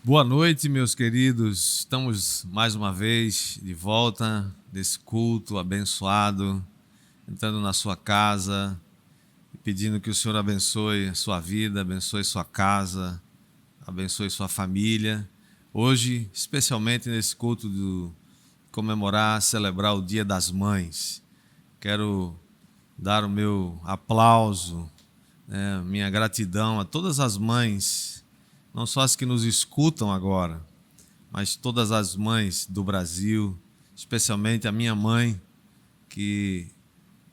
Boa noite, meus queridos. Estamos mais uma vez de volta desse culto abençoado, entrando na sua casa, pedindo que o Senhor abençoe a sua vida, abençoe sua casa, abençoe sua família. Hoje, especialmente nesse culto de comemorar, celebrar o Dia das Mães, quero dar o meu aplauso, minha gratidão a todas as mães, não só as que nos escutam agora, mas todas as mães do Brasil, especialmente a minha mãe, que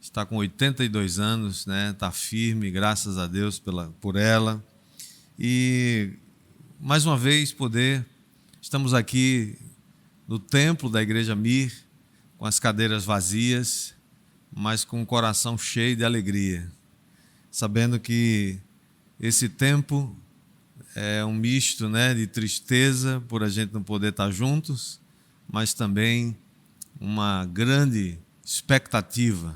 está com 82 anos, está firme, graças a Deus por ela. E, mais uma vez, estamos aqui no templo da Igreja Mir, com as cadeiras vazias, mas com o coração cheio de alegria, sabendo que esse tempo é um misto, de tristeza por a gente não poder estar juntos, mas também uma grande expectativa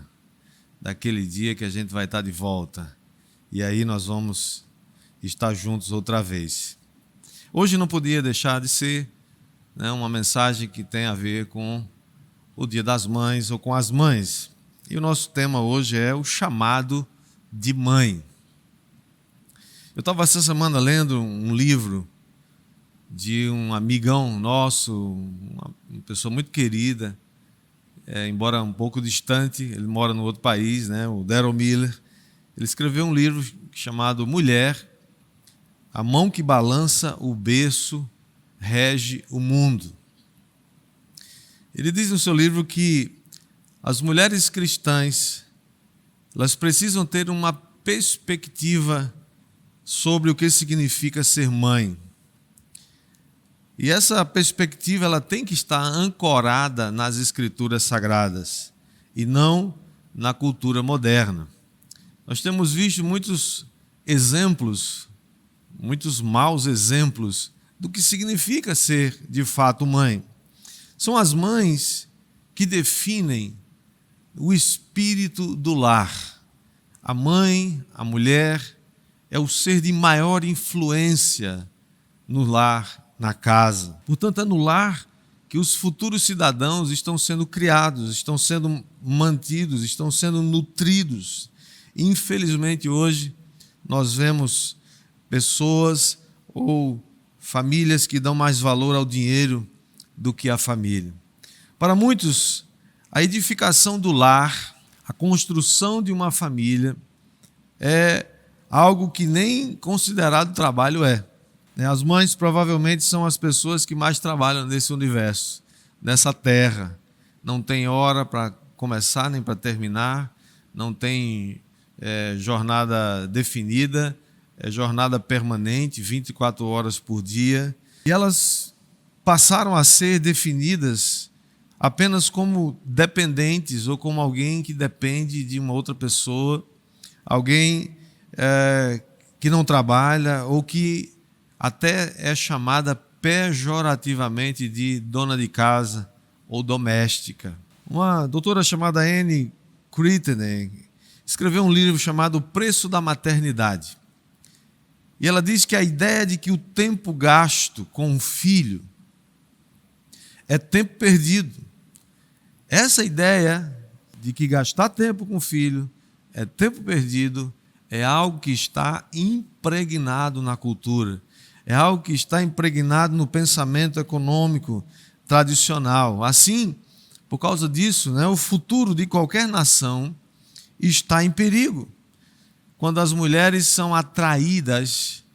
daquele dia que a gente vai estar de volta. E aí nós vamos estar juntos outra vez. Hoje não podia deixar de ser uma mensagem que tem a ver com o Dia das Mães ou com as mães. E o nosso tema hoje é o chamado de mãe. Eu estava essa semana lendo um livro de um amigão nosso, uma pessoa muito querida, embora um pouco distante, ele mora no outro país, o Daryl Miller. Ele escreveu um livro chamado Mulher, a mão que balança o berço rege o mundo. Ele diz no seu livro que as mulheres cristãs, elas precisam ter uma perspectiva sobre o que significa ser mãe. E essa perspectiva ela tem que estar ancorada nas Escrituras Sagradas e não na cultura moderna. Nós temos visto muitos exemplos, muitos maus exemplos do que significa ser de fato mãe. São as mães que definem o espírito do lar. A mãe, a mulher, é o ser de maior influência no lar, na casa. Portanto, é no lar que os futuros cidadãos estão sendo criados, estão sendo mantidos, estão sendo nutridos. Infelizmente, hoje, nós vemos pessoas ou famílias que dão mais valor ao dinheiro do que à família. Para muitos, a edificação do lar, a construção de uma família é algo que nem considerado trabalho é. As mães provavelmente são as pessoas que mais trabalham nesse universo, nessa terra. Não tem hora para começar nem para terminar, não tem jornada definida, é jornada permanente, 24 horas por dia. E elas passaram a ser definidas apenas como dependentes ou como alguém que depende de uma outra pessoa, alguém que não trabalha ou que até é chamada pejorativamente de dona de casa ou doméstica. Uma doutora chamada Anne Crittenden escreveu um livro chamado O Preço da Maternidade. E ela diz que a ideia de que o tempo gasto com um filho é tempo perdido. Essa ideia de que gastar tempo com o filho é tempo perdido é algo que está impregnado na cultura, é algo que está impregnado no pensamento econômico tradicional. Assim, por causa disso, o futuro de qualquer nação está em perigo. Quando as mulheres são atraídas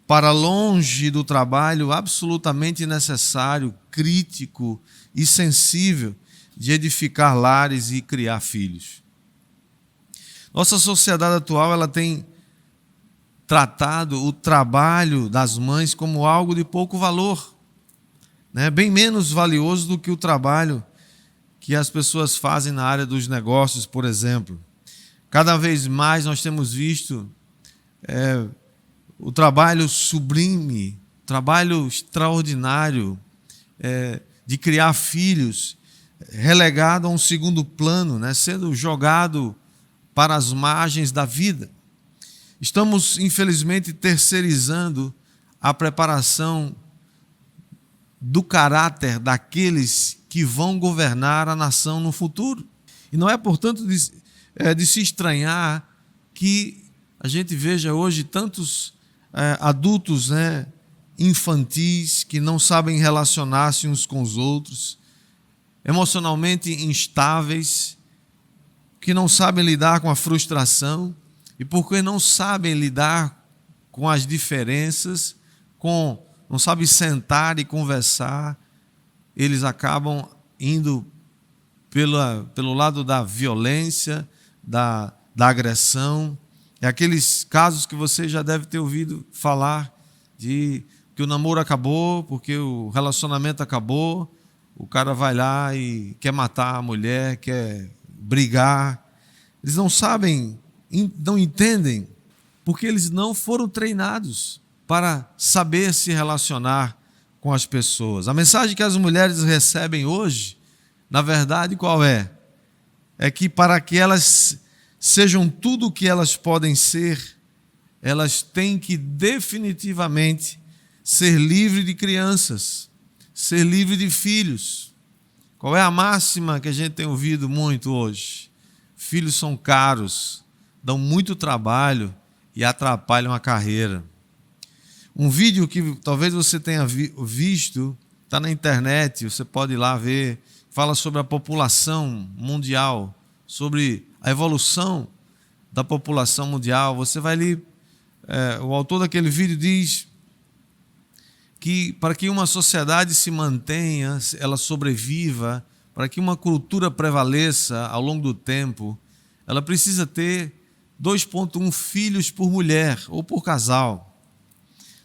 para longe do trabalho absolutamente necessário, crítico e sensível de edificar lares e criar filhos. Nossa sociedade atual ela tem tratado o trabalho das mães como algo de pouco valor, bem menos valioso do que o trabalho que as pessoas fazem na área dos negócios, por exemplo. Cada vez mais nós temos visto o trabalho sublime, trabalho extraordinário de criar filhos, relegado a um segundo plano, sendo jogado para as margens da vida. Estamos, infelizmente, terceirizando a preparação do caráter daqueles que vão governar a nação no futuro. E não é, portanto, de se estranhar que a gente veja hoje tantos adultos, infantis, que não sabem relacionar-se uns com os outros, emocionalmente instáveis, que não sabem lidar com a frustração, e porque não sabem lidar com as diferenças, não sabem sentar e conversar, eles acabam indo pelo lado da violência, da agressão. É aqueles casos que você já deve ter ouvido falar de que o namoro acabou, porque o relacionamento acabou, o cara vai lá e quer matar a mulher, quer brigar. Eles não sabem, não entendem, porque eles não foram treinados para saber se relacionar com as pessoas. A mensagem que as mulheres recebem hoje, na verdade, qual é? É que para que elas sejam tudo o que elas podem ser, elas têm que definitivamente ser livres de crianças, ser livres de filhos. Qual é a máxima que a gente tem ouvido muito hoje? Filhos são caros, dão muito trabalho e atrapalham a carreira. Um vídeo que talvez você tenha visto, está na internet, você pode ir lá ver, fala sobre a população mundial, sobre a evolução da população mundial. Você vai ali, o autor daquele vídeo diz que para que uma sociedade se mantenha, ela sobreviva, para que uma cultura prevaleça ao longo do tempo, ela precisa ter 2,1 filhos por mulher ou por casal.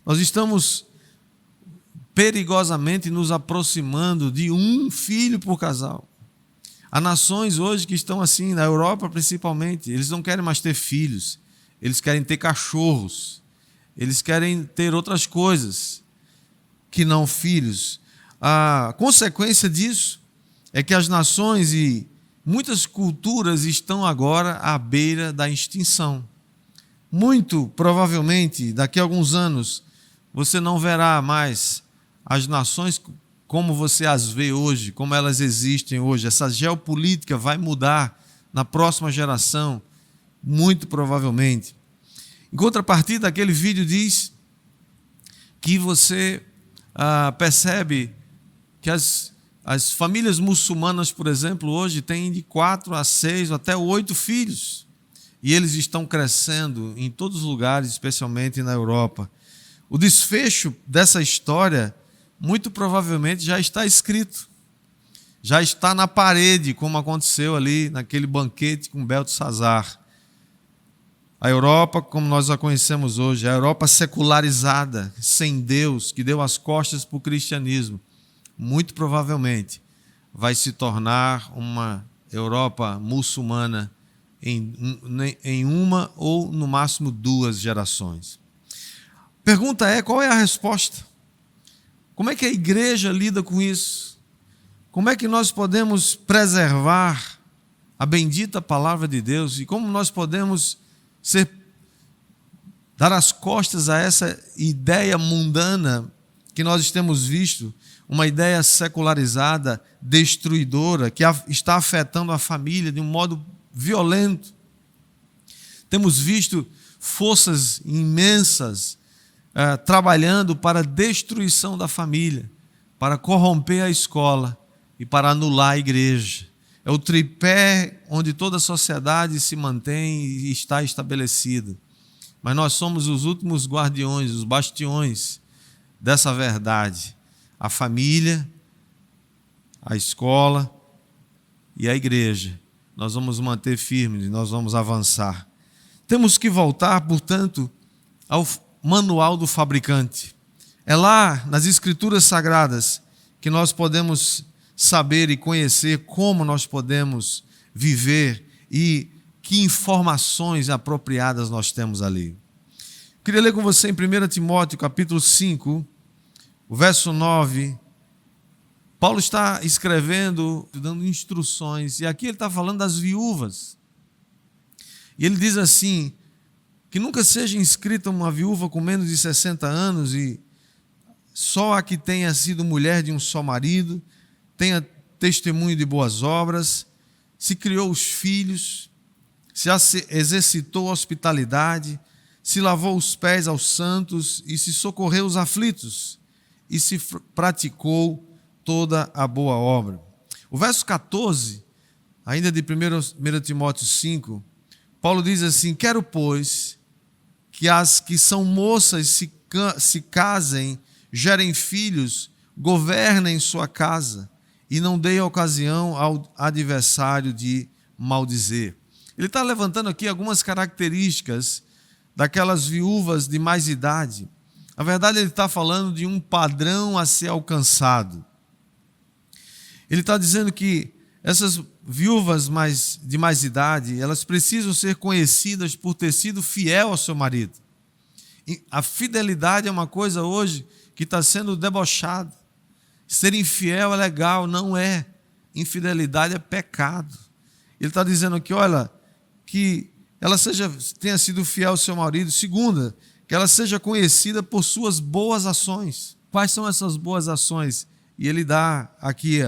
Nós estamos perigosamente nos aproximando de 1 filho por casal. Há nações hoje que estão assim, na Europa principalmente, eles não querem mais ter filhos, eles querem ter cachorros, eles querem ter outras coisas que não filhos. A consequência disso é que as nações e muitas culturas estão agora à beira da extinção. Muito provavelmente, daqui a alguns anos, você não verá mais as nações como você as vê hoje, como elas existem hoje. Essa geopolítica vai mudar na próxima geração, muito provavelmente. Em contrapartida, aquele vídeo diz que você percebe que as famílias muçulmanas, por exemplo, hoje têm de 4 a 6 até 8 filhos. E eles estão crescendo em todos os lugares, especialmente na Europa. O desfecho dessa história, muito provavelmente, já está escrito. Já está na parede, como aconteceu ali naquele banquete com Beltesazar. A Europa, como nós a conhecemos hoje, a Europa secularizada, sem Deus, que deu as costas para o cristianismo, muito provavelmente vai se tornar uma Europa muçulmana em uma ou no máximo 2 gerações. Pergunta é, qual é a resposta? Como é que a igreja lida com isso? Como é que nós podemos preservar a bendita palavra de Deus e como nós podemos dar as costas a essa ideia mundana que nós temos visto, uma ideia secularizada, destruidora, que está afetando a família de um modo violento. Temos visto forças imensas trabalhando para a destruição da família, para corromper a escola e para anular a igreja. É o tripé onde toda a sociedade se mantém e está estabelecida. Mas nós somos os últimos guardiões, os bastiões dessa verdade. A família, a escola e a igreja. Nós vamos manter firmes, nós vamos avançar. Temos que voltar, portanto, ao manual do fabricante. É lá, nas Escrituras Sagradas, que nós podemos saber e conhecer como nós podemos viver e que informações apropriadas nós temos ali. Queria ler com você em 1 Timóteo, capítulo 5, o verso 9. Paulo está escrevendo, dando instruções, e aqui ele está falando das viúvas. E ele diz assim, que nunca seja inscrita uma viúva com menos de 60 anos, e só a que tenha sido mulher de um só marido, tenha testemunho de boas obras, se criou os filhos, se exercitou a hospitalidade, se lavou os pés aos santos e se socorreu os aflitos, e se praticou toda a boa obra. O verso 14, ainda de 1 Timóteo 5, Paulo diz assim: quero, pois, que as que são moças se casem, gerem filhos, governem sua casa, e não deem ocasião ao adversário de maldizer. Ele está levantando aqui algumas características daquelas viúvas de mais idade. Na verdade, ele está falando de um padrão a ser alcançado. Ele está dizendo que essas viúvas de mais idade, elas precisam ser conhecidas por ter sido fiel ao seu marido. E a fidelidade é uma coisa hoje que está sendo debochada. Ser infiel é legal, não é. Infidelidade é pecado. Ele está dizendo aqui, olha, que ela tenha sido fiel ao seu marido. Segunda, que ela seja conhecida por suas boas ações. Quais são essas boas ações? E ele dá aqui,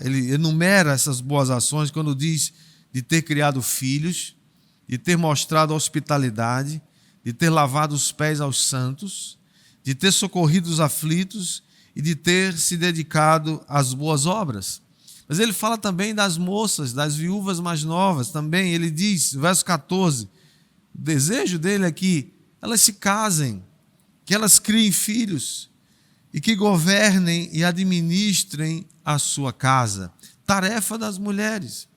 ele enumera essas boas ações quando diz de ter criado filhos, de ter mostrado hospitalidade, de ter lavado os pés aos santos, de ter socorrido os aflitos e de ter se dedicado às boas obras. Mas ele fala também das moças, das viúvas mais novas também. Ele diz, verso 14, o desejo dele é que elas se casem, que elas criem filhos e que governem e administrem a sua casa. Tarefa das mulheres,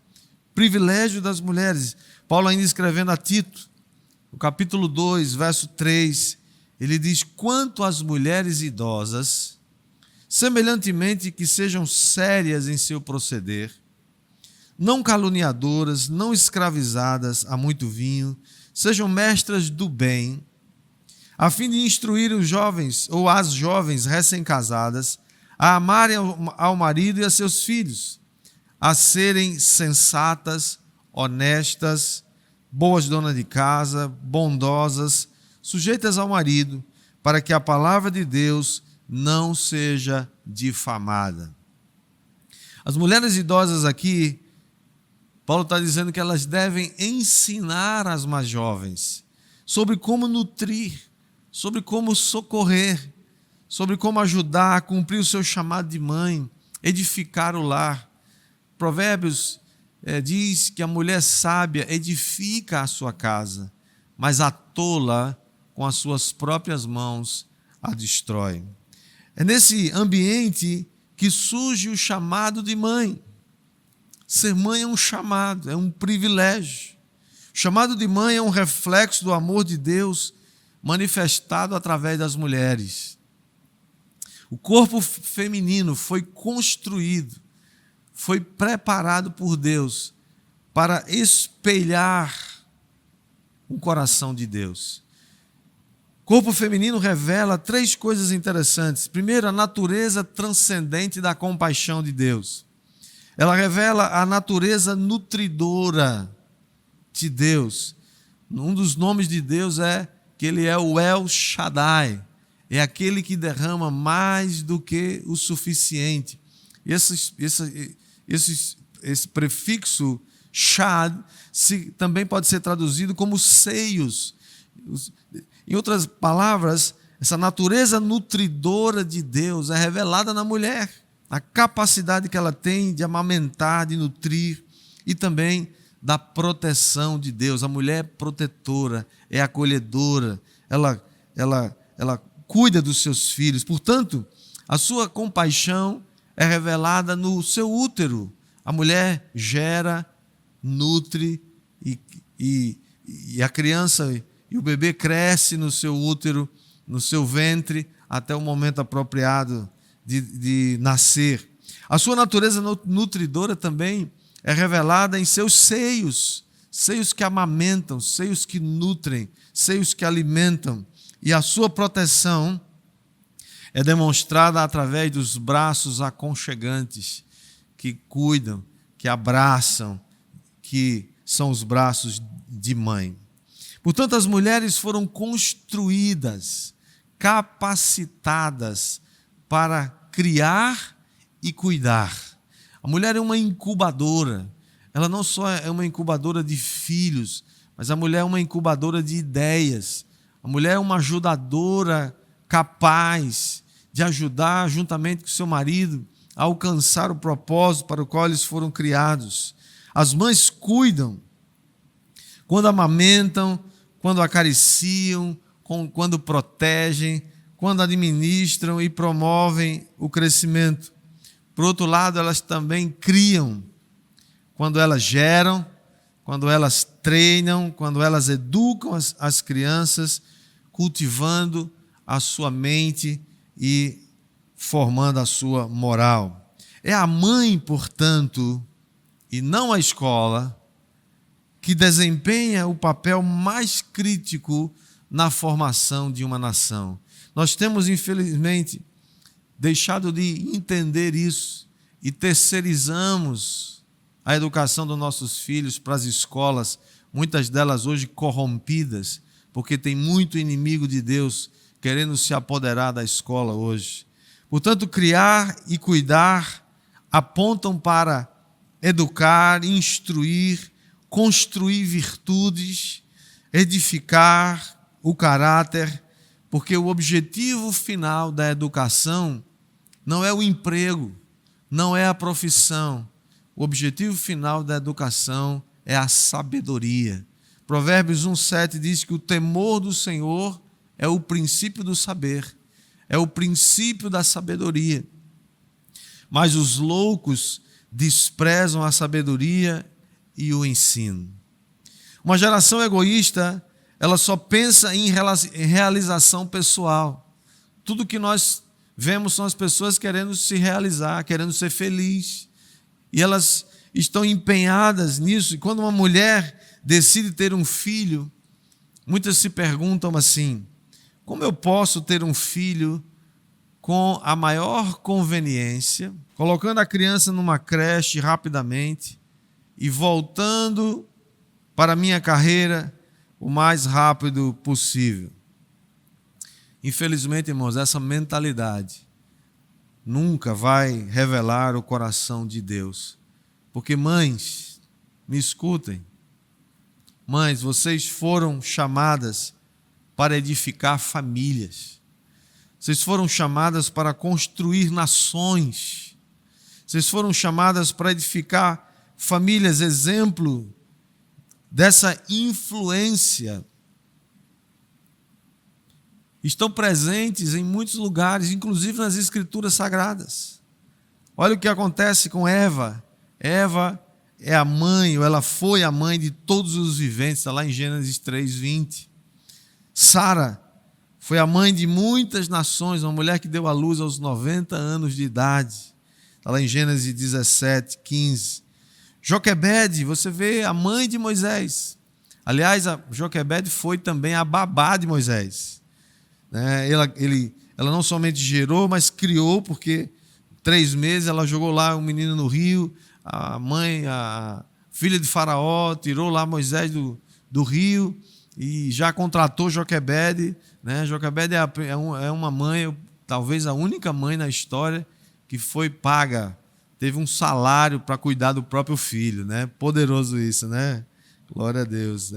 privilégio das mulheres. Paulo ainda escrevendo a Tito, no capítulo 2, verso 3, ele diz: quanto às mulheres idosas, semelhantemente que sejam sérias em seu proceder, não caluniadoras, não escravizadas a muito vinho, sejam mestras do bem, a fim de instruir os jovens ou as jovens recém-casadas a amarem ao marido e a seus filhos, a serem sensatas, honestas, boas donas de casa, bondosas, sujeitas ao marido, para que a palavra de Deus não seja difamada. As mulheres idosas aqui, Paulo está dizendo que elas devem ensinar as mais jovens sobre como nutrir, sobre como socorrer, sobre como ajudar a cumprir o seu chamado de mãe, edificar o lar. Provérbios diz que a mulher sábia edifica a sua casa, mas a tola com as suas próprias mãos a destrói. É nesse ambiente que surge o chamado de mãe. Ser mãe é um chamado, é um privilégio. O chamado de mãe é um reflexo do amor de Deus manifestado através das mulheres. O corpo feminino foi construído, foi preparado por Deus para espelhar o coração de Deus. O corpo feminino revela três coisas interessantes. Primeiro, a natureza transcendente da compaixão de Deus. Ela revela a natureza nutridora de Deus. Um dos nomes de Deus é que Ele é o El Shaddai. É aquele que derrama mais do que o suficiente. Esse prefixo Shad também pode ser traduzido como seios. Em outras palavras, essa natureza nutridora de Deus é revelada na mulher. A capacidade que ela tem de amamentar, de nutrir e também da proteção de Deus. A mulher é protetora, é acolhedora, ela cuida dos seus filhos. Portanto, a sua compaixão é revelada no seu útero. A mulher gera, nutre e a criança e o bebê cresce no seu útero, no seu ventre, até o momento apropriado de nascer. A sua natureza nutridora também é revelada em seus seios, seios que amamentam, seios que nutrem, seios que alimentam. E a sua proteção é demonstrada através dos braços aconchegantes, que cuidam, que abraçam, que são os braços de mãe. Portanto, as mulheres foram construídas capacitadas para criar e cuidar. A mulher é uma incubadora. Ela não só é uma incubadora de filhos, mas a mulher é uma incubadora de ideias. A mulher é uma ajudadora capaz de ajudar, juntamente com seu marido, a alcançar o propósito para o qual eles foram criados. As mães cuidam quando amamentam, quando acariciam, quando protegem, quando administram e promovem o crescimento. Por outro lado, elas também criam, quando elas geram, quando elas treinam, quando elas educam as crianças, cultivando a sua mente e formando a sua moral. É a mãe, portanto, e não a escola, que desempenha o papel mais crítico na formação de uma nação. Nós temos, infelizmente, deixado de entender isso e terceirizamos a educação dos nossos filhos para as escolas, muitas delas hoje corrompidas, porque tem muito inimigo de Deus querendo se apoderar da escola hoje. Portanto, criar e cuidar apontam para educar, instruir, construir virtudes, edificar o caráter, porque o objetivo final da educação não é o emprego, não é a profissão. O objetivo final da educação é a sabedoria. Provérbios 1,7 diz que o temor do Senhor é o princípio do saber, é o princípio da sabedoria. Mas os loucos desprezam a sabedoria e o ensino. Uma geração egoísta, ela só pensa em realização pessoal. Tudo que nós vemos são as pessoas querendo se realizar, querendo ser feliz. E elas estão empenhadas nisso. E quando uma mulher decide ter um filho, muitas se perguntam assim: como eu posso ter um filho com a maior conveniência, colocando a criança numa creche rapidamente e voltando para a minha carreira o mais rápido possível? Infelizmente, irmãos, essa mentalidade nunca vai revelar o coração de Deus. Porque, mães, me escutem. Mães, vocês foram chamadas para edificar famílias. Vocês foram chamadas para construir nações. Vocês foram chamadas para edificar famílias, exemplo dessa influência. Estão presentes em muitos lugares, inclusive nas Escrituras Sagradas. Olha o que acontece com Eva. Eva é a mãe, ou ela foi a mãe de todos os viventes, está lá em Gênesis 3:20. Sara foi a mãe de muitas nações, uma mulher que deu à luz aos 90 anos de idade, está lá em Gênesis 17:15. Joquebede, você vê a mãe de Moisés. Aliás, a Joquebede foi também a babá de Moisés. Ela não somente gerou, mas criou, porque 3 meses ela jogou lá um menino no rio, a mãe, a filha de Faraó, tirou lá Moisés do rio e já contratou Joquebede. Joquebede é uma mãe, talvez a única mãe na história que foi paga, teve um salário para cuidar do próprio filho. Poderoso isso, né? Glória a Deus.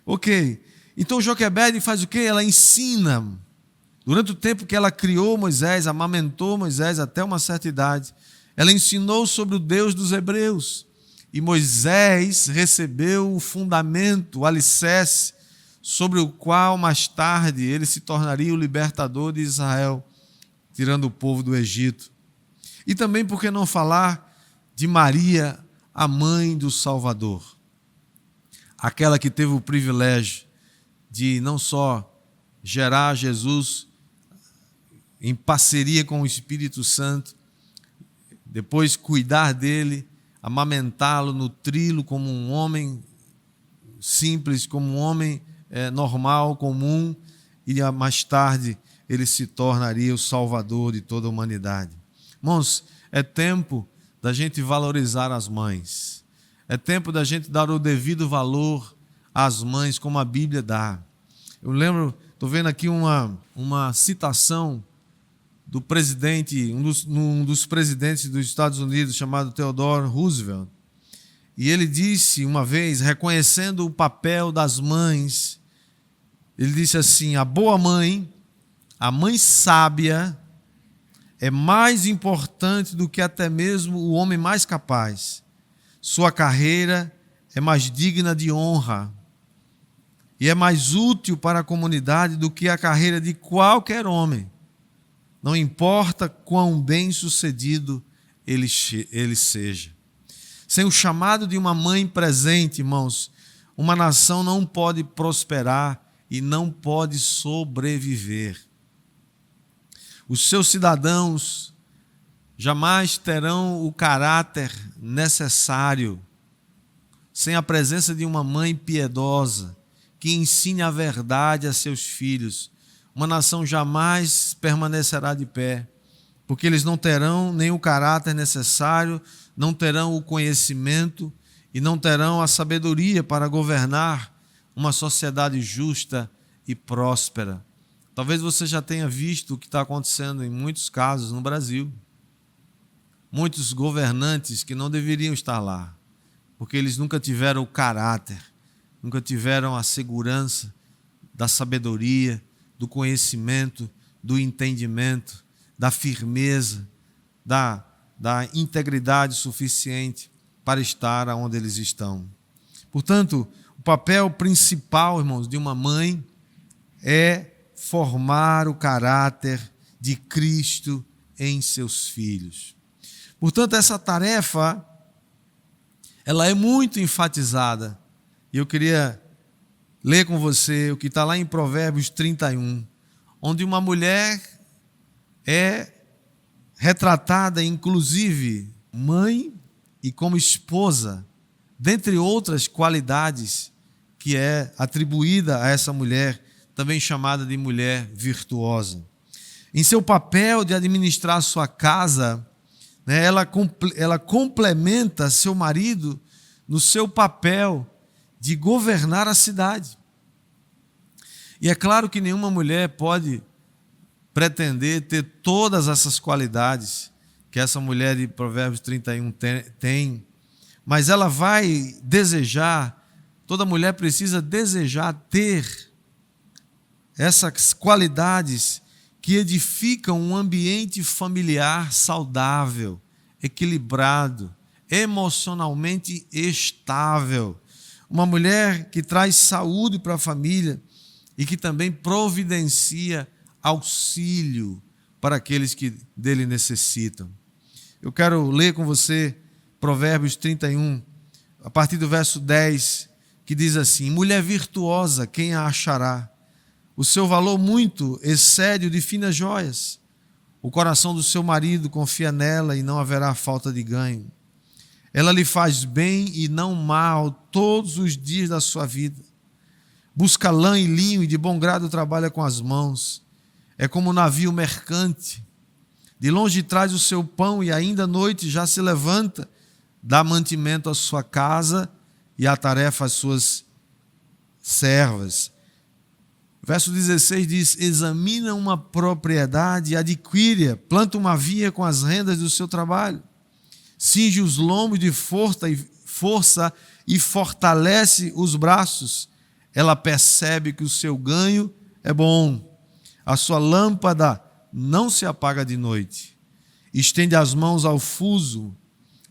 Ok, então Joquebede faz o quê? Ela ensina. Durante o tempo que ela criou Moisés, amamentou Moisés até uma certa idade, ela ensinou sobre o Deus dos hebreus. E Moisés recebeu o fundamento, o alicerce, sobre o qual mais tarde ele se tornaria o libertador de Israel, tirando o povo do Egito. E também, por que não falar de Maria, a mãe do Salvador? Aquela que teve o privilégio de não só gerar Jesus em parceria com o Espírito Santo, depois cuidar dele, amamentá-lo, nutri-lo como um homem simples, como um homem normal, comum, e mais tarde ele se tornaria o Salvador de toda a humanidade. Irmãos, é tempo da gente valorizar as mães. É tempo da gente dar o devido valor às mães, como a Bíblia dá. Eu lembro, Estou vendo aqui uma citação do presidente, um dos presidentes dos Estados Unidos, chamado Theodore Roosevelt. E ele disse uma vez, reconhecendo o papel das mães, ele disse assim: a boa mãe, a mãe sábia, é mais importante do que até mesmo o homem mais capaz. Sua carreira é mais digna de honra e é mais útil para a comunidade do que a carreira de qualquer homem. Não importa quão bem-sucedido ele seja. Sem o chamado de uma mãe presente, irmãos, uma nação não pode prosperar e não pode sobreviver. Os seus cidadãos jamais terão o caráter necessário sem a presença de uma mãe piedosa que ensine a verdade a seus filhos. Uma nação jamais permanecerá de pé, porque eles não terão nem o caráter necessário, não terão o conhecimento e não terão a sabedoria para governar uma sociedade justa e próspera. Talvez você já tenha visto o que está acontecendo em muitos casos no Brasil. Muitos governantes que não deveriam estar lá, porque eles nunca tiveram o caráter, nunca tiveram a segurança da sabedoria, do conhecimento, do entendimento, da firmeza, da integridade suficiente para estar onde eles estão. Portanto, o papel principal, irmãos, de uma mãe é formar o caráter de Cristo em seus filhos. Portanto, essa tarefa, ela é muito enfatizada. E eu queria ler com você o que está lá em Provérbios 31, onde uma mulher é retratada, inclusive, mãe e como esposa, dentre outras qualidades que é atribuída a essa mulher, também chamada de mulher virtuosa. Em seu papel de administrar sua casa, né, ela complementa seu marido no seu papel de governar a cidade. E é claro que nenhuma mulher pode pretender ter todas essas qualidades que essa mulher de Provérbios 31 tem, mas ela vai desejar, toda mulher precisa desejar ter essas qualidades que edificam um ambiente familiar saudável, equilibrado, emocionalmente estável. Uma mulher que traz saúde para a família e que também providencia auxílio para aqueles que dele necessitam. Eu quero ler com você Provérbios 31, a partir do verso 10, que diz assim: mulher virtuosa, quem a achará? O seu valor muito excede o de finas joias. O coração do seu marido confia nela e não haverá falta de ganho. Ela lhe faz bem e não mal todos os dias da sua vida. Busca lã e linho e de bom grado trabalha com as mãos. É como um navio mercante. De longe traz o seu pão e ainda à noite já se levanta, dá mantimento à sua casa e a tarefa às suas servas. Verso 16 diz: examina uma propriedade e adquire-a, planta uma vinha com as rendas do seu trabalho. Cinge os lombos de força e fortalece os braços. Ela percebe que o seu ganho é bom. A sua lâmpada não se apaga de noite. Estende as mãos ao fuso,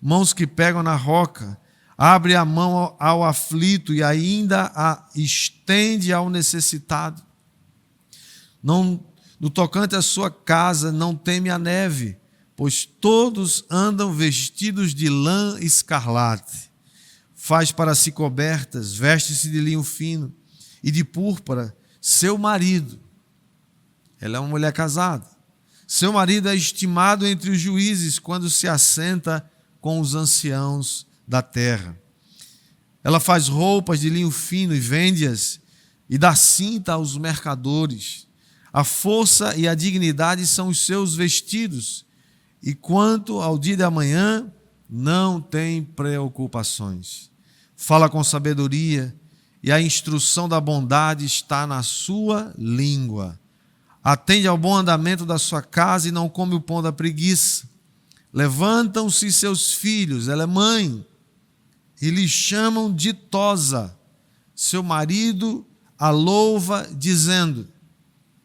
mãos que pegam na roca. Abre a mão ao aflito e ainda a estende ao necessitado. No tocante à sua casa, não teme a neve, pois todos andam vestidos de lã escarlate. Faz para si cobertas, veste-se de linho fino e de púrpura. Seu marido, ela é uma mulher casada, seu marido é estimado entre os juízes quando se assenta com os anciãos da terra. Ela faz roupas de linho fino e vende-as e dá cinta aos mercadores. A força e a dignidade são os seus vestidos, e quanto ao dia de amanhã, não tem preocupações. Fala com sabedoria e a instrução da bondade está na sua língua. Atende ao bom andamento da sua casa e não come o pão da preguiça. Levantam-se seus filhos, ela é mãe, e lhe chamam ditosa. Seu marido a louva, dizendo: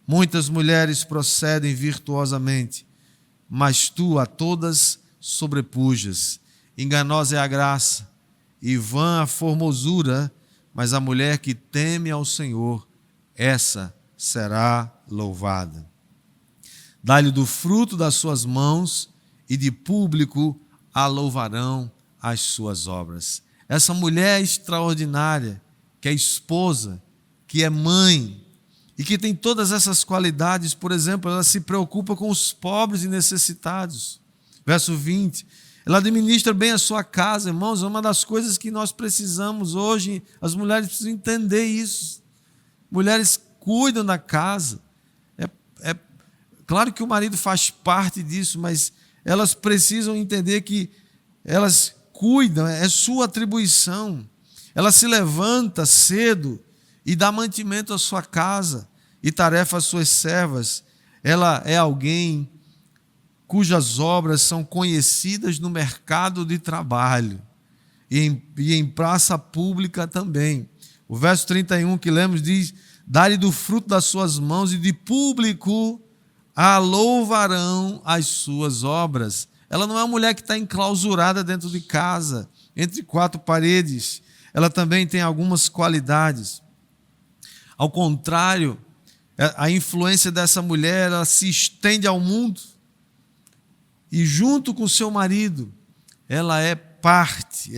muitas mulheres procedem virtuosamente, mas tu a todas sobrepujas. Enganosa é a graça, e vã a formosura, mas a mulher que teme ao Senhor, essa será louvada. Dá-lhe do fruto das suas mãos, e de público a louvarão as suas obras. Essa mulher extraordinária, que é esposa, que é mãe, e que tem todas essas qualidades. Por exemplo, ela se preocupa com os pobres e necessitados. Verso 20, ela administra bem a sua casa. Irmãos, é uma das coisas que nós precisamos hoje, as mulheres precisam entender isso. Mulheres cuidam da casa. É claro que o marido faz parte disso, mas elas precisam entender que elas cuidam, é sua atribuição. Ela se levanta cedo e dá mantimento à sua casa e tarefa às suas servas. Ela é alguém cujas obras são conhecidas no mercado de trabalho e em praça pública também. O verso 31 que lemos diz: dá-lhe do fruto das suas mãos e de público a louvarão as suas obras. Ela não é uma mulher que está enclausurada dentro de casa, entre quatro paredes. Ela também tem algumas qualidades. Ao contrário, a influência dessa mulher, ela se estende ao mundo. E junto com seu marido, ela é parte,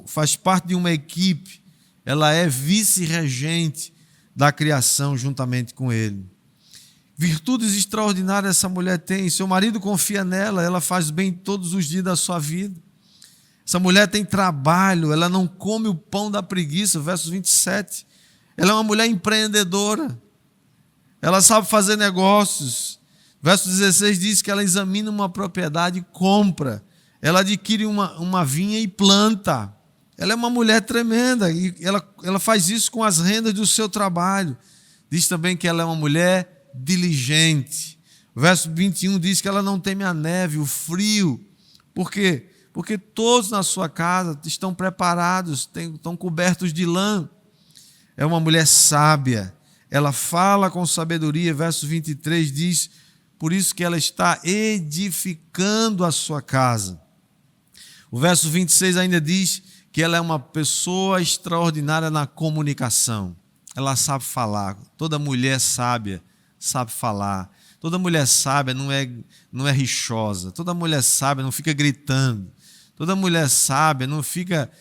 faz parte de uma equipe. Ela é vice-regente da criação juntamente com ele. Virtudes extraordinárias essa mulher tem. Seu marido confia nela, ela faz bem todos os dias da sua vida. Essa mulher tem trabalho, ela não come o pão da preguiça, verso 27. Ela é uma mulher empreendedora, ela sabe fazer negócios. Verso 16 diz que ela examina uma propriedade e compra. Ela adquire uma vinha e planta. Ela é uma mulher tremenda e ela faz isso com as rendas do seu trabalho. Diz também que ela é uma mulher diligente. O verso 21 diz que ela não teme a neve, o frio. Por quê? Porque todos na sua casa estão preparados, estão cobertos de lã. É uma mulher sábia, ela fala com sabedoria. Verso 23 diz: por isso que ela está edificando a sua casa. O verso 26 ainda diz que ela é uma pessoa extraordinária na comunicação. Ela sabe falar. Toda mulher sábia sabe falar. Toda mulher sábia não é rixosa. Toda mulher sábia não fica gritando. Toda mulher sábia não fica,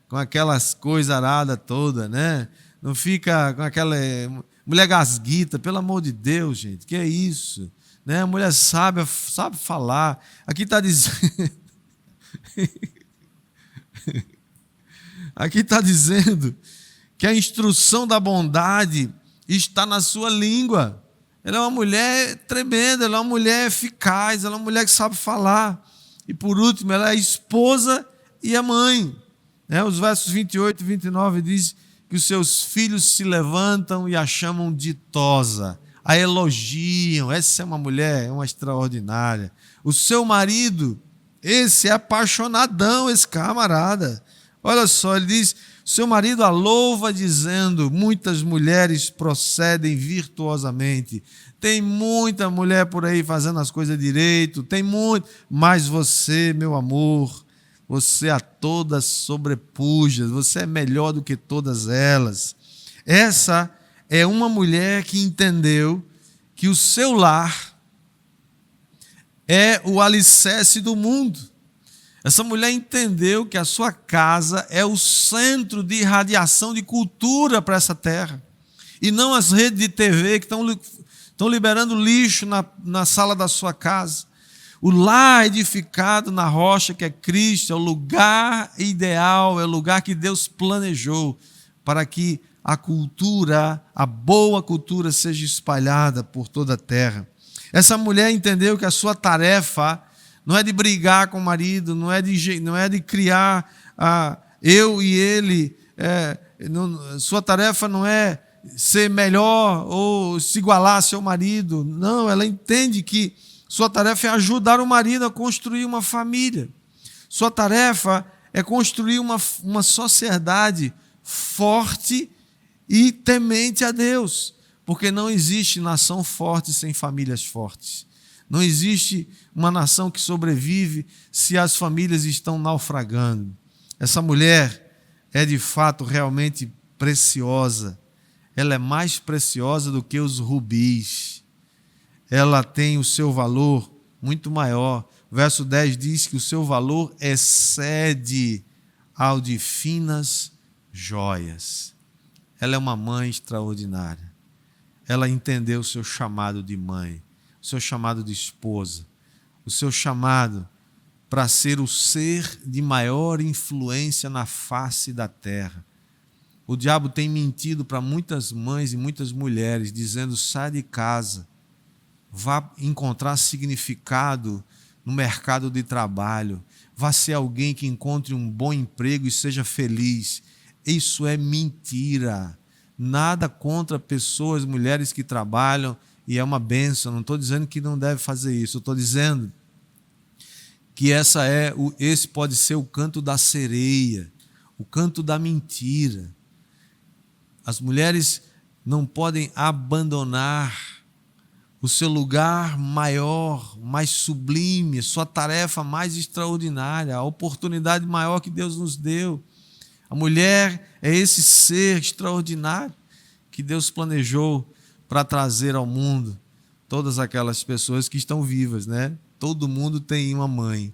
com aquelas coisas aradas todas, Não fica com aquela mulher gasguita, pelo amor de Deus, gente, que é isso? A mulher sábia sabe falar. Aqui está dizendo, aqui está dizendo que a instrução da bondade está na sua língua. Ela é uma mulher tremenda, ela é uma mulher eficaz, ela é uma mulher que sabe falar. E por último, ela é a esposa e a mãe. Os versos 28 e 29 diz que os seus filhos se levantam e a chamam ditosa, a elogiam. Essa é uma mulher, uma extraordinária. O seu marido, esse é apaixonadão, esse camarada. Olha só, ele diz: seu marido a louva, dizendo: muitas mulheres procedem virtuosamente. Tem muita mulher por aí fazendo as coisas direito, tem muito, mas você, meu amor, você a todas sobrepuja, você é melhor do que todas elas. Essa é uma mulher que entendeu que o seu lar é o alicerce do mundo. Essa mulher entendeu que a sua casa é o centro de irradiação de cultura para essa terra. E não as redes de TV que estão liberando lixo na sala da sua casa. O lar edificado na rocha que é Cristo é o lugar ideal, é o lugar que Deus planejou para que a cultura, a boa cultura, seja espalhada por toda a terra. Essa mulher entendeu que a sua tarefa não é de brigar com o marido, não é de criar eu e ele sua tarefa não é ser melhor ou se igualar a seu marido. Não, ela entende que sua tarefa é ajudar o marido a construir uma família. Sua tarefa é construir uma sociedade forte e temente a Deus, porque não existe nação forte sem famílias fortes. Não existe uma nação que sobrevive se as famílias estão naufragando. Essa mulher é de fato realmente preciosa. Ela é mais preciosa do que os rubis. Ela tem o seu valor muito maior. O verso 10 diz que o seu valor excede ao de finas joias. Ela é uma mãe extraordinária. Ela entendeu o seu chamado de mãe, o seu chamado de esposa, o seu chamado para ser o ser de maior influência na face da terra. O diabo tem mentido para muitas mães e muitas mulheres, dizendo: sai de casa, vá encontrar significado no mercado de trabalho, vá ser alguém que encontre um bom emprego e seja feliz. Isso é mentira. Nada contra pessoas, mulheres que trabalham, e é uma bênção. Não estou dizendo que não deve fazer isso, eu estou dizendo que esse pode ser o canto da sereia, o canto da mentira. As mulheres não podem abandonar o seu lugar maior, mais sublime, sua tarefa mais extraordinária, a oportunidade maior que Deus nos deu. A mulher é esse ser extraordinário que Deus planejou para trazer ao mundo todas aquelas pessoas que estão vivas, né? Todo mundo tem uma mãe.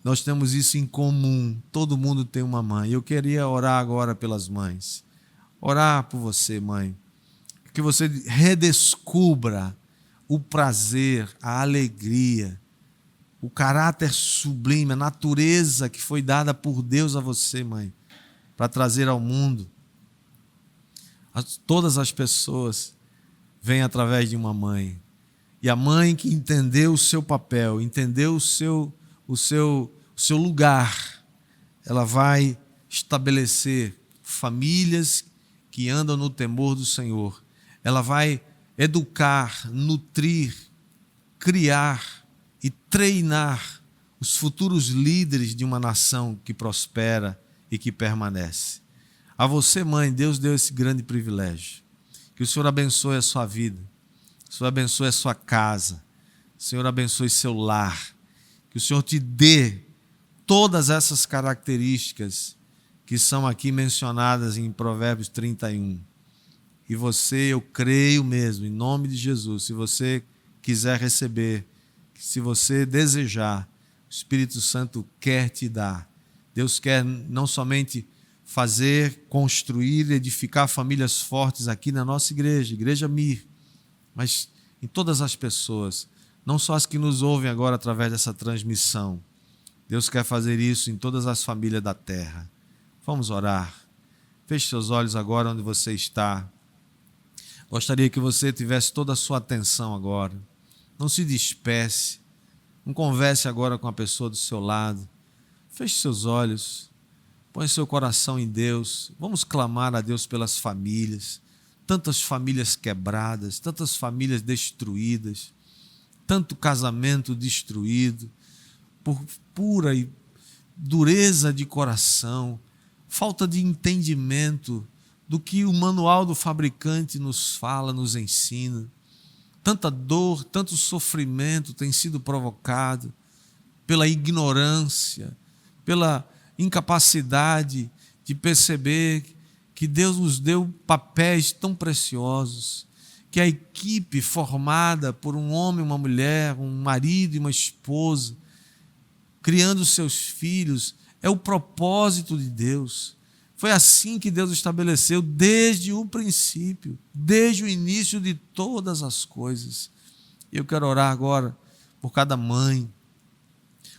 Nós temos isso em comum. Todo mundo tem uma mãe. Eu queria orar agora pelas mães. Orar por você, mãe. Que você redescubra o prazer, a alegria, o caráter sublime, a natureza que foi dada por Deus a você, mãe, para trazer ao mundo. Todas as pessoas vêm através de uma mãe. E a mãe que entendeu o seu papel, entendeu o seu lugar, ela vai estabelecer famílias que andam no temor do Senhor. Ela vai educar, nutrir, criar e treinar os futuros líderes de uma nação que prospera e que permanece. A você, mãe, Deus deu esse grande privilégio. Que o Senhor abençoe a sua vida, o Senhor abençoe a sua casa, o Senhor abençoe seu lar, que o Senhor te dê todas essas características que são aqui mencionadas em Provérbios 31. E você, eu creio mesmo, em nome de Jesus, se você quiser receber, se você desejar, o Espírito Santo quer te dar. Deus quer não somente fazer, construir, edificar famílias fortes aqui na nossa igreja, Igreja Mir, mas em todas as pessoas, não só as que nos ouvem agora através dessa transmissão. Deus quer fazer isso em todas as famílias da terra. Vamos orar. Feche seus olhos agora onde você está. Gostaria que você tivesse toda a sua atenção agora. Não se disperse. Não converse agora com a pessoa do seu lado. Feche seus olhos. Põe seu coração em Deus. Vamos clamar a Deus pelas famílias. Tantas famílias quebradas, tantas famílias destruídas, tanto casamento destruído, por pura e dureza de coração, falta de entendimento do que o manual do fabricante nos fala, nos ensina. Tanta dor, tanto sofrimento tem sido provocado pela ignorância, pela incapacidade de perceber que Deus nos deu papéis tão preciosos, que a equipe formada por um homem, uma mulher, um marido e uma esposa, criando seus filhos, é o propósito de Deus. Foi assim que Deus estabeleceu desde o princípio, desde o início de todas as coisas. Eu quero orar agora por cada mãe,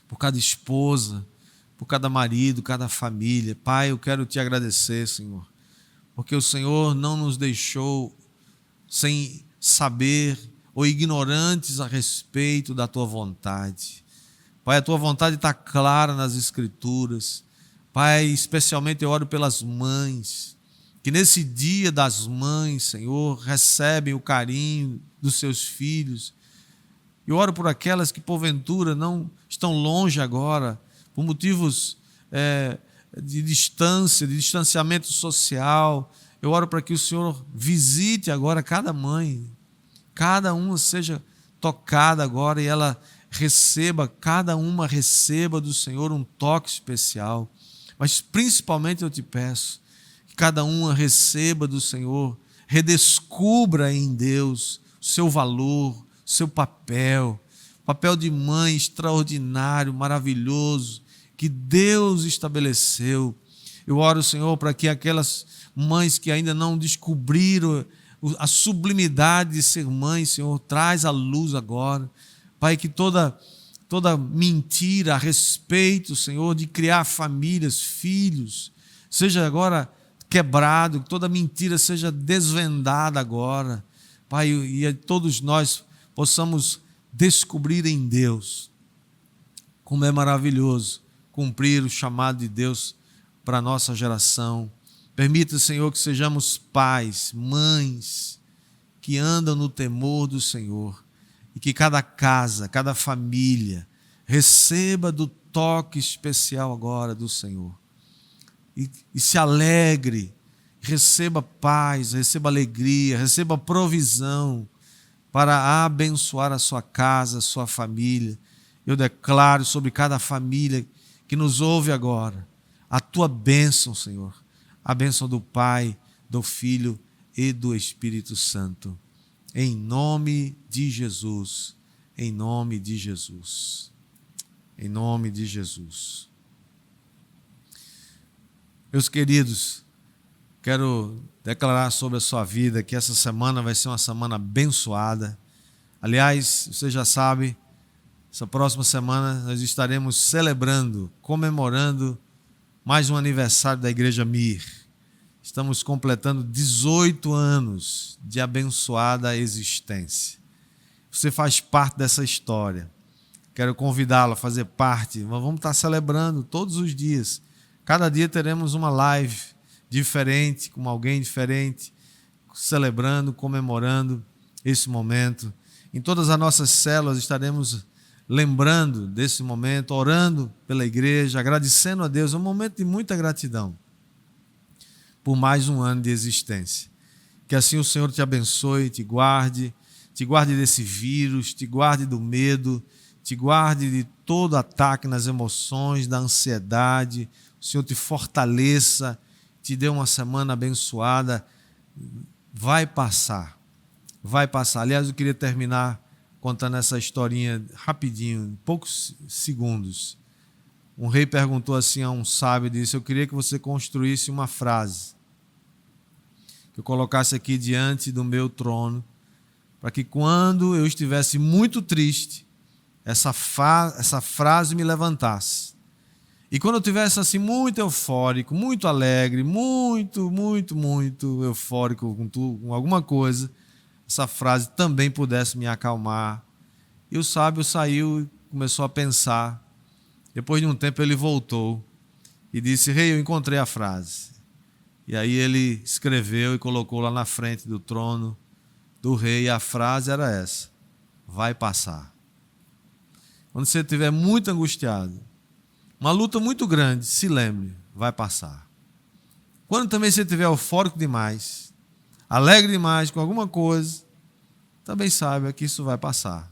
por cada esposa, por cada marido, cada família. Pai, eu quero te agradecer, Senhor, porque o Senhor não nos deixou sem saber ou ignorantes a respeito da tua vontade. Pai, a tua vontade está clara nas Escrituras. Pai, especialmente eu oro pelas mães, que nesse dia das mães, Senhor, recebem o carinho dos seus filhos. Eu oro por aquelas que porventura não estão longe agora, por motivos de distância, de distanciamento social. Eu oro para que o Senhor visite agora cada mãe, cada uma seja tocada agora e ela receba, cada uma receba do Senhor um toque especial. Mas principalmente eu te peço que cada uma receba do Senhor, redescubra em Deus o seu valor, o seu papel de mãe extraordinário, maravilhoso, que Deus estabeleceu. Eu oro, Senhor, para que aquelas mães que ainda não descobriram a sublimidade de ser mãe, Senhor, traz à luz agora. Pai, que toda mentira a respeito, Senhor, de criar famílias, filhos, seja agora quebrado, que toda mentira seja desvendada agora. Pai, e todos nós possamos descobrir em Deus como é maravilhoso cumprir o chamado de Deus para a nossa geração. Permita, Senhor, que sejamos pais, mães, que andam no temor do Senhor e que cada casa, cada família receba do toque especial agora do Senhor e se alegre, receba paz, receba alegria, receba provisão para abençoar a sua casa, a sua família. Eu declaro sobre cada família que nos ouve agora a tua bênção, Senhor, a bênção do Pai, do Filho e do Espírito Santo. Em nome de Jesus, em nome de Jesus, em nome de Jesus. Meus queridos, quero declarar sobre a sua vida que essa semana vai ser uma semana abençoada. Aliás, você já sabe, essa próxima semana nós estaremos celebrando, comemorando mais um aniversário da Igreja Mir. Estamos completando 18 anos de abençoada existência. Você faz parte dessa história. Quero convidá-lo a fazer parte. Nós vamos estar celebrando todos os dias. Cada dia teremos uma live diferente, com alguém diferente, celebrando, comemorando esse momento. Em todas as nossas células estaremos lembrando desse momento, orando pela igreja, agradecendo a Deus. É um momento de muita gratidão por mais um ano de existência. Que assim o Senhor te abençoe, te guarde desse vírus, te guarde do medo, te guarde de todo ataque nas emoções, da ansiedade. O Senhor te fortaleça, te dê uma semana abençoada. Vai passar, vai passar. Aliás, eu queria terminar contando essa historinha rapidinho, em poucos segundos. Um rei perguntou assim a um sábio, disse: eu queria que você construísse uma frase, que eu colocasse aqui diante do meu trono, para que quando eu estivesse muito triste, essa frase me levantasse. E quando eu estivesse assim muito eufórico, muito alegre, muito eufórico com alguma coisa, essa frase também pudesse me acalmar. E o sábio saiu e começou a pensar. Depois de um tempo ele voltou e disse: rei, eu encontrei a frase. E aí ele escreveu e colocou lá na frente do trono do rei, e a frase era essa: vai passar. Quando você estiver muito angustiado, uma luta muito grande, se lembre, vai passar. Quando também você estiver eufórico demais, alegre demais com alguma coisa, também saiba que isso vai passar.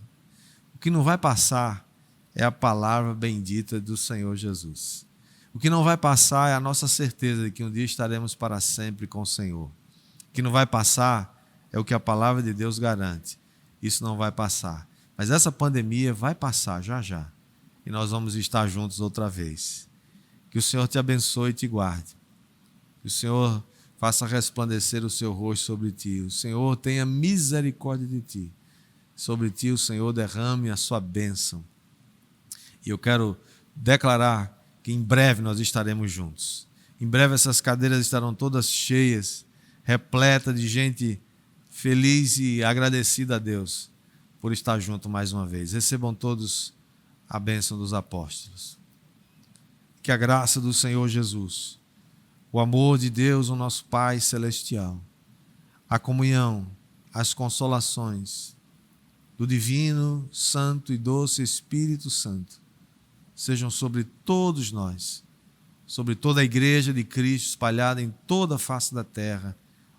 O que não vai passar é a palavra bendita do Senhor Jesus. O que não vai passar é a nossa certeza de que um dia estaremos para sempre com o Senhor. O que não vai passar é o que a palavra de Deus garante. Isso não vai passar. Mas essa pandemia vai passar já já. E nós vamos estar juntos outra vez. Que o Senhor te abençoe e te guarde. Que o Senhor faça resplandecer o seu rosto sobre ti. O Senhor tenha misericórdia de ti. Sobre ti o Senhor derrame a sua bênção. E eu quero declarar que em breve nós estaremos juntos. Em breve essas cadeiras estarão todas cheias, repletas de gente feliz e agradecida a Deus por estar junto mais uma vez. Recebam todos a bênção dos apóstolos. que a graça do Senhor Jesus, o amor de Deus, o nosso Pai Celestial, a comunhão, as consolações do divino, santo e doce Espírito Santo sejam sobre todos nós, sobre toda a igreja de Cristo espalhada em toda a face da terra,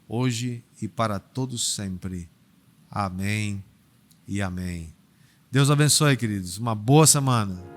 hoje e para todos sempre. Amém e amém. Deus abençoe, queridos. Uma boa semana.